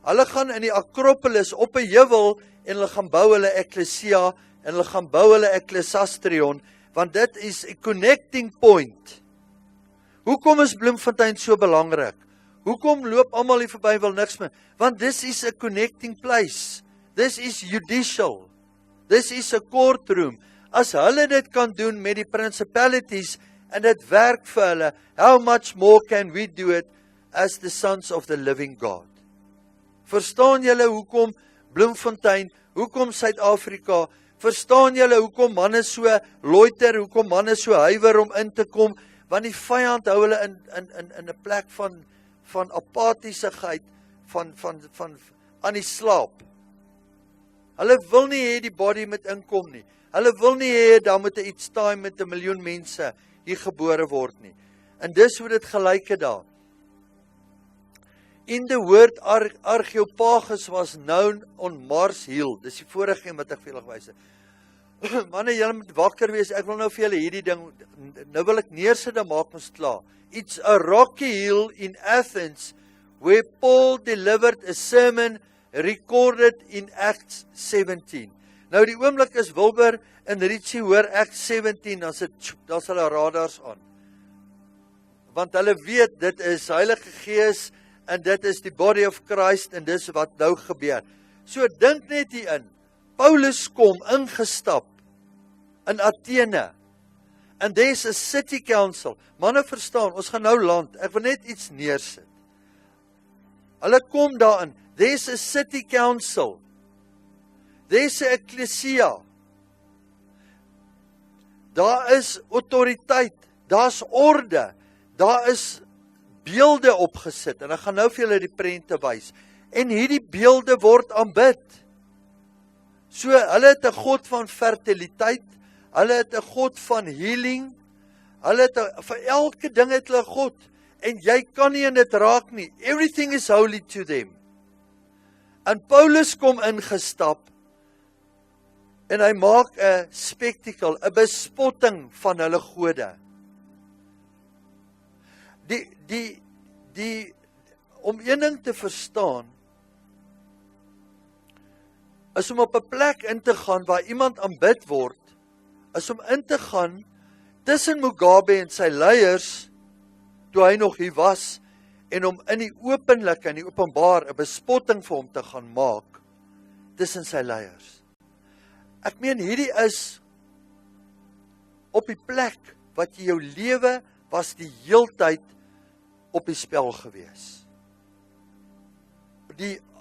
hulle gaan in die Akropolis op 'n heuwel en hulle gaan bou hulle eklesia en hulle gaan bou hulle ecclesasterion, want dit is 'n connecting point. Hoekom is Bloemfontein so belangrik? Hoekom loop almal hier verby wil niks meer? Want this is a connecting place. This is judicial. This is a courtroom. As hulle dit kan doen met die principalities en dit werk vir hulle, how much more can we do it as the sons of the living God? Verstaan julle hoekom Bloemfontein, hoekom Suid-Afrika, verstaan julle hoekom manne so loiter, hoekom manne so huiwer om in te kom, want die vyand hou hulle in 'n plek van apatiesigheid, van aan die slaap. Hulle wil nie hê die body moet inkom nie. Hulle wil nie hê daar moet iets staan met 1 miljoen mense hier gebore word nie. En dis hoe dit gelyk het daar. In the word Archaeopagus was known on Mars Hill. Dis die vorige een wat ek vir julle gewys het. Manne, julle moet wakker wees. Ek wil nou vir julle hierdie ding, nou wil ek neersit en maak ons klaar. It's a rocky hill in Athens where Paul delivered a sermon recorded in Acts 17. Nou die oomblik is Wilbur en Richie hoor Acts 17, dan is hulle radars aan. Want hulle weet, dit is Heilige Gees en dit is die body of Christ en dis wat nou gebeur. So dink net hierin, Paulus kom ingestap in Athene, and there's a city council. Manne verstaan, ons gaan nou land, ek wil net iets neersit. Hulle kom daarin, there's a city council, there's a ecclesia, daar is autoriteit, daar's orde, daar is beelde opgesit, en ek gaan nou vir julle die prente wys, en hierdie beelde word aanbid. So, hulle het 'n God van fertiliteit, hulle het 'n God van healing, hulle het vir elke ding het hulle God, en jy kan nie in dit raak nie. Everything is holy to them. En Paulus kom ingestap, en hy maak 'n spectacle, 'n bespotting van hulle gode. Om een ding te verstaan, is om op 'n plek in te gaan waar iemand aanbid word, is om in te gaan tussen Mugabe en sy leiers, toe hy nog hier was, en om in die openlik en die openbaar 'n bespotting vir hom te gaan maak, tussen sy leiers. Ek meen, hierdie is op die plek, wat jou lewe was die heeltyd op die spel gewees.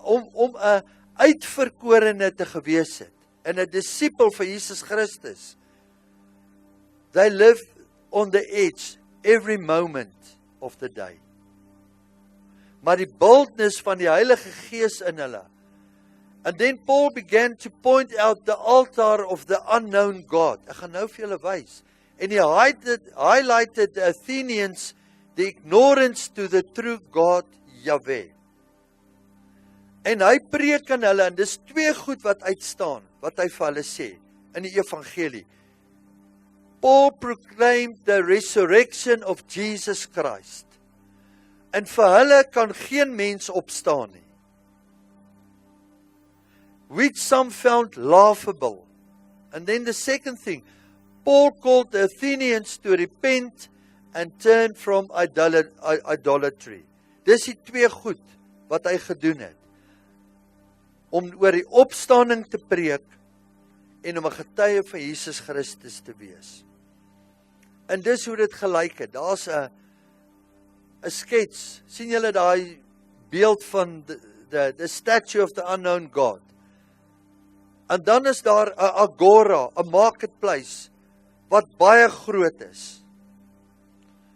Om 'n uitverkorene te gewees het, en 'n disipel van Jesus Christus, they live on the edge every moment of the day. Maar die boldness van die Heilige Gees in hulle. And then Paul began to point out the altar of the unknown God. Ek gaan nou vir julle wys. En hy highlighted the Athenians, the ignorance to the true God, Yahweh. En hy preek aan hulle, en dis twee goed wat uitstaan, wat hy vir hulle sê, in die evangelie. Paul proclaimed the resurrection of Jesus Christ. En vir hulle kan geen mens opstaan nie. Which some found laughable. And then the second thing, Paul called the Athenians to repent and turn from idolatry. Dis die twee goed wat hy gedoen het. Om oor die opstanding te preek en om 'n getuie van Jesus Christus te wees. En dis hoe dit gelyk het. Daar's 'n skets. Sien julle daai beeld van the statue of the unknown God? En dan is daar 'n agora, 'n marketplace wat baie groot is.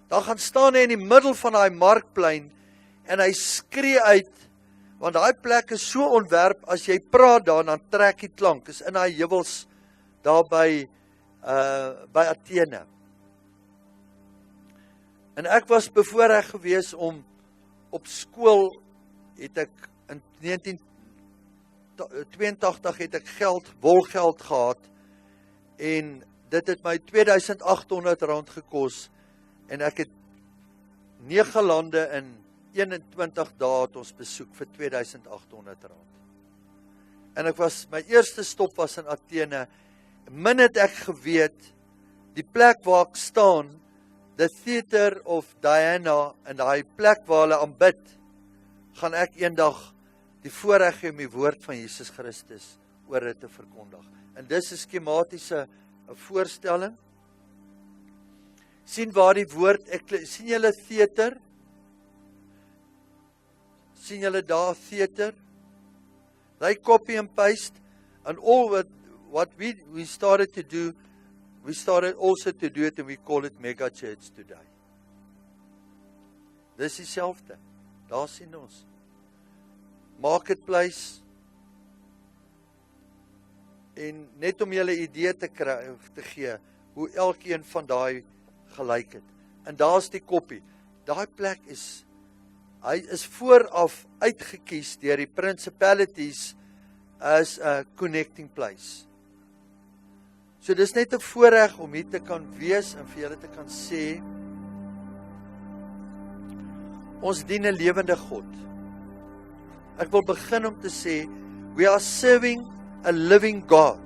Dan gaan staan hy in die middel van daai markplein en hy skree uit, want daai plek is so ontwerp, as jy praat daar, dan trek die klank. Is in daai heuwels daar by Athene. En ek was bevoorreg gewees om op skool, het ek in 1982 het ek wolgeld gehad, en dit het my R2800 gekos, en ek het 9 lande in 21 dae het ons besoek vir R2800. En my eerste stop was in Athene. Min het ek geweet, die plek waar ek staan, the Theater of Diana, en die plek waar hulle aanbid, gaan ek eendag die voorreg hê om die woord van Jesus Christus oor dit te verkondig. En dis 'n skematiese voorstelling. Sien waar die woord, sien julle theater? Sien julle daar theater? They copy and paste, and all what we started to do, we started also to do it, and we call it mega church today. Dis dieselfde. Daar sien ons. Marketplace. En net om julle idee te kry of te gee hoe elkeen van daai gelyk het. En daar's die koppie. Daai plek hy is vooraf uitgekies deur die principalities as a connecting place. So dis net 'n voorreg om hier te kan wees en vir julle te kan sê, ons dien 'n lewende God. Ek wil begin om te sê, we are serving a living God.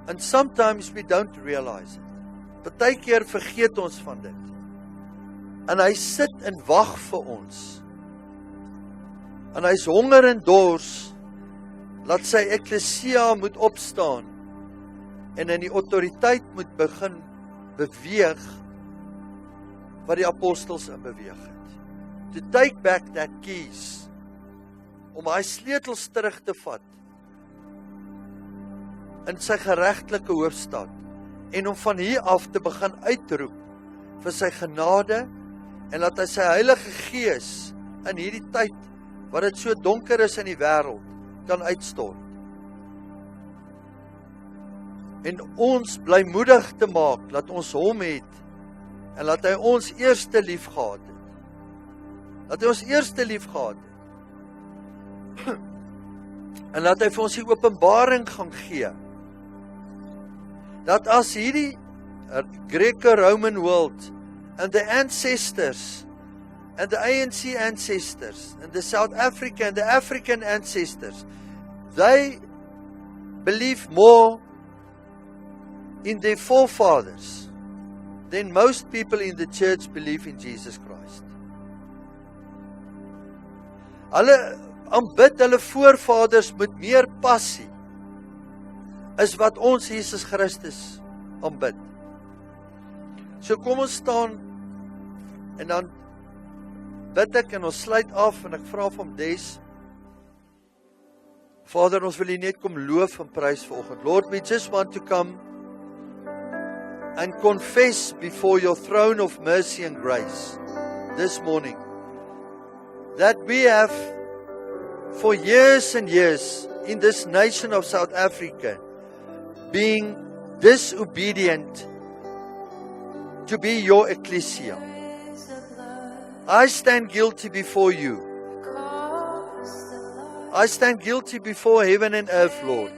And sometimes we don't realize it. Partykeer vergeet ons van dit. En hy sit en wag vir ons. En hy's honger en dors, laat sy eklesia moet opstaan en in die autoriteit moet begin beweeg wat die apostels in beweeg het. To take back that keys, om hy sleutels terug te vat in sy geregtelike hoofstad en om van hier af te begin uitroep vir sy genade en laat hy sy Heilige Gees in hierdie tyd wat dit so donker is in die wêreld kan uitstort. En ons blymoedig te maak dat ons hom het en laat hy ons eerste lief gehad het. Dat hy ons eerste lief gehad het. En laat hy vir ons die openbaring gaan gee. Dat as hierdie Greco-Roman world and the ancestors and the ANC ancestors and the South African and the African ancestors, they believe more in their forefathers, then most people in the church believe in Jesus Christ. Hulle aanbid hulle voorvaders met meer passie as wat ons Jesus Christus aanbid. So kom ons staan en dan bid ek en ons sluit af en ek vra van Des, Vader, ons wil U net kom loof en prys vanoggend. Lord, we just want to come and confess before your throne of mercy and grace this morning that we have for years and years in this nation of South Africa being disobedient to be your ecclesia. I stand guilty before you. I stand guilty before heaven and earth, Lord.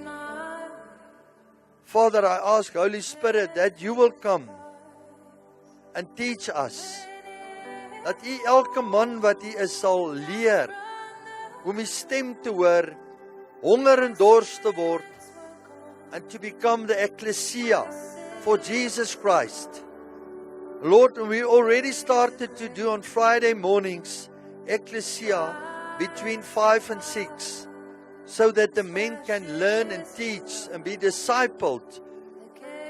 Father, I ask, Holy Spirit, that you will come and teach us. Dat U elke man wat U is sal leer om U stem te hoor, honger en dors te word, and to become the ecclesia for Jesus Christ. Lord, we already started to do on Friday mornings, ecclesia between 5 and 6, so that the men can learn and teach and be discipled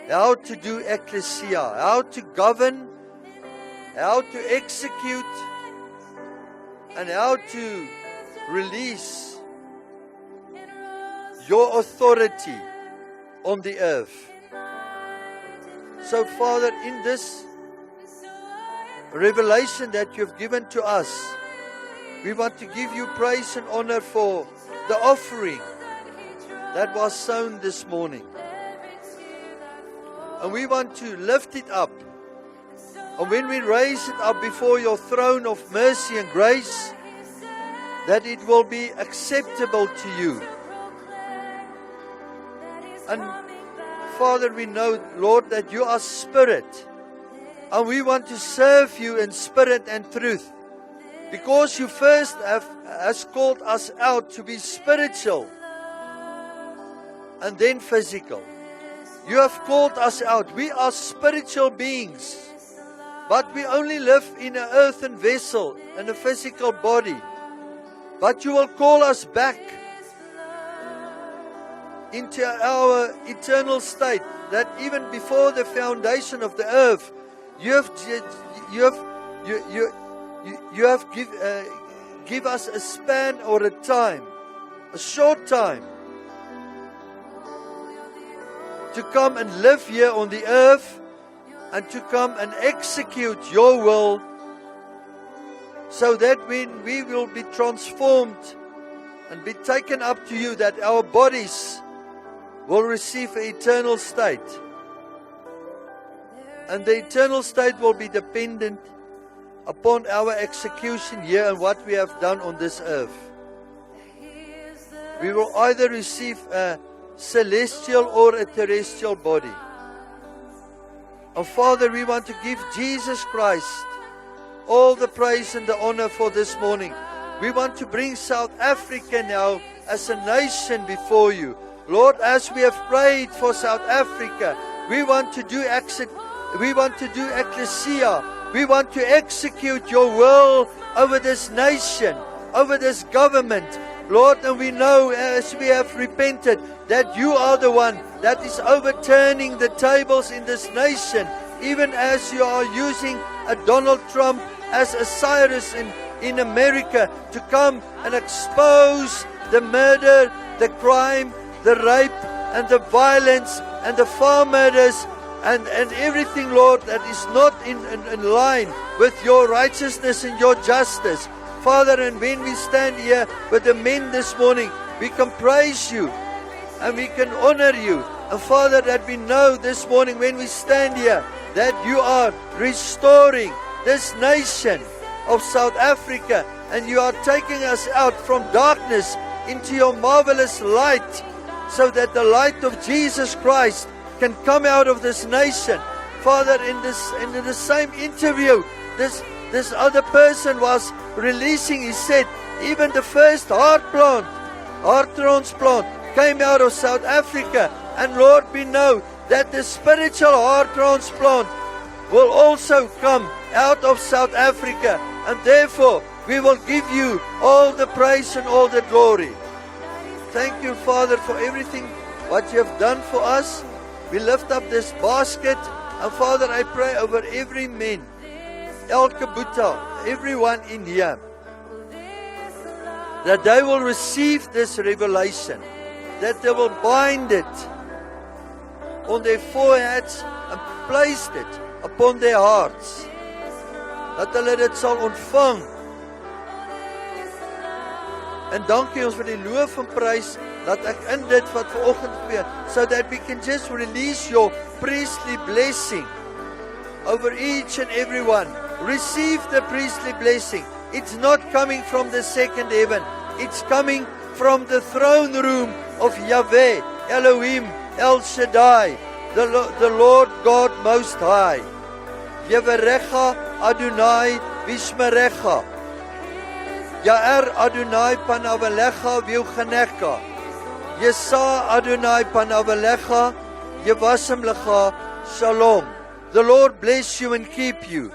how to do ecclesia, how to govern, how to execute, and how to release your authority on the earth. So, Father, in this revelation that you've given to us, we want to give you praise and honor for the offering that was sown this morning. And we want to lift it up. And when we raise it up before your throne of mercy and grace, that it will be acceptable to you. And Father, we know, Lord, that you are Spirit. And we want to serve you in spirit and truth. Because you first has called us out to be spiritual and then physical. You have called us out. We are spiritual beings, but we only live in an earthen vessel, in a physical body. But you will call us back into our eternal state, that even before the foundation of the earth, you have give us a span or a time, a short time, to come and live here on the earth and to come and execute your will, so that when we will be transformed and be taken up to you, that our bodies will receive an eternal state. And the eternal state will be dependent upon our execution here and what we have done on this earth. We will either receive a celestial or a terrestrial body. And Father, we want to give Jesus Christ all the praise and the honor for this morning. We want to bring South Africa now as a nation before you. Lord, as we have prayed for South Africa, we want to do ecclesia. We want to execute your will over this nation, over this government. Lord, and we know as we have repented that you are the one that is overturning the tables in this nation, even as you are using a Donald Trump as a Cyrus in America to come and expose the murder, the crime, the rape, and the violence, and the farm murders, and everything, Lord, that is not in line with your righteousness and your justice. Father, and when we stand here with the men this morning, we can praise you and we can honor you. And Father, that we know this morning when we stand here that you are restoring this nation of South Africa, and you are taking us out from darkness into your marvelous light, so that the light of Jesus Christ can come out of this nation. Father, in the same interview, this other person was releasing, he said, even the first heart transplant came out of South Africa. And Lord, we know that the spiritual heart transplant will also come out of South Africa, and therefore we will give you all the praise and all the glory. Thank you, Father, for everything what you have done for us. We lift up this basket, and Father, I pray over every man, elke boeta, everyone in here, that they will receive this revelation, that they will bind it on their foreheads and place it upon their hearts, dat hulle dit sal ontvang. En dankie ons vir die loof en prys, dat ek in dit wat vanoggend gebeur, so that we can just release your priestly blessing over each and every one. Receive the priestly blessing. It's not coming from the second heaven. It's coming from the throne room of Yahweh, Elohim, El Shaddai, the Lord God Most High. Yevarecha Adonai Vishmerecha. Ya'er Adonai Panavalecha Viuchanecha. Yesa Adonai Panavalecha Yevasem Lecha Shalom. The Lord bless you and keep you.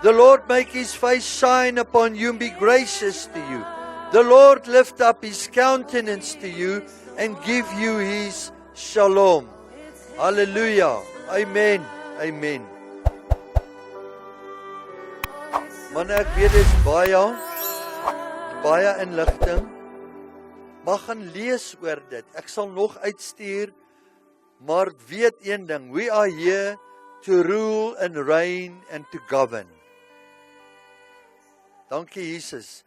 The Lord make His face shine upon you and be gracious to you. The Lord lift up His countenance to you and give you His shalom. Hallelujah. Amen. Amen. Manne, ek weet dit is baie inligting. Maar gaan lees oor dit. Ek sal nog uitstuur, maar weet een ding, we are here to rule and reign and to govern. Dankie Jesus.